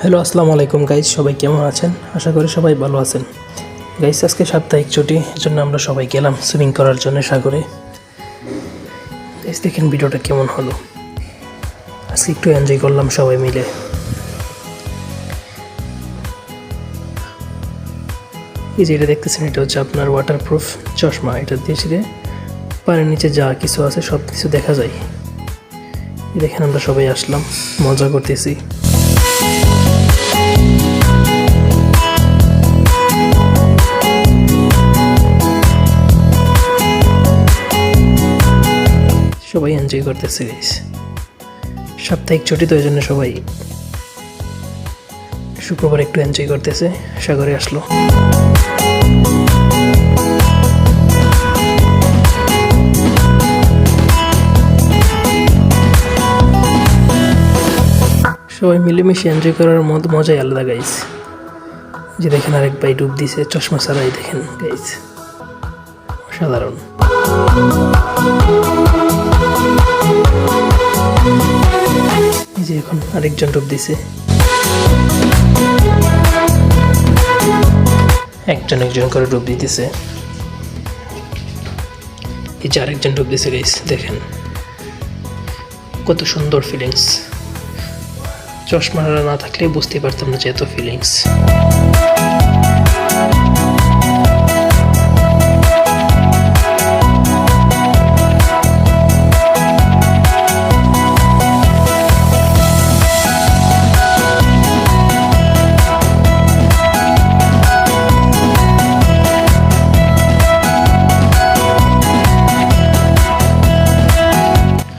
Hello, আসসালামু আলাইকুম guys. সবাই কেমন আছেন? আশা করি সবাই ভালো আছেন। গাইস, আজকে সাপ্তাহিক ছুটি, জন্য আমরা সবাই গেলাম সুইমিং করার জন্য সাগরে। গাইস, দেখেন ভিডিওটা কেমন হলো। আজকে একটু এনজয় করলাম সবাই মিলে। এই যে এটা দেখতেছেন, এটা হচ্ছে আপনার ওয়াটারপ্রুফ চশমা। এটা দিয়ে পানির নিচে যা কিছু আছে সব কিছু দেখা যায়। দেখেন আমরা সবাই আসলাম, মজা করতেছি। সবাই এনজয় করতেছে গাইস। সাপ্তাহিক ছুটি তো, এই জন্য সবাই শুক্রবার একটু এনজয় করতেছে, সাগরে আসলো। সবাই মিলেমিশে এনজয় করার মজাই আলাদা গাইস। যে দেখেন আরেক ভাই ডুব দিছে চশমা ছাড়াই, দেখেন গাইস, অসাধারণ। এই যে এখন আরেকজন ডুব দিছে, একজন করে ডুব দিতেছে। এই যে আরেকজন ডুব দিছে গাইস, দেখেন কত সুন্দর ফিলিংস। চশমা না থাকলে বুঝতে পারতাম না যে এত ফিলিংস।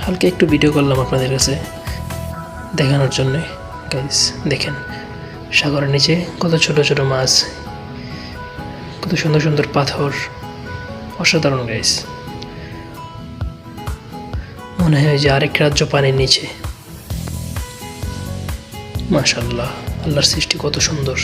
হালকা একটু ভিডিও করলাম আপনাদের কাছে দেখানোর জন্যে গাইস। দেখেন সাগরের নিচে কত ছোট ছোট মাছ, কত সুন্দর সুন্দর পাথর, অসাধারণ গাইস। মনে হয় যে আরেক রাজ্য পানির নিচে। মাশাআল্লাহ, আল্লাহর সৃষ্টি কত সুন্দর।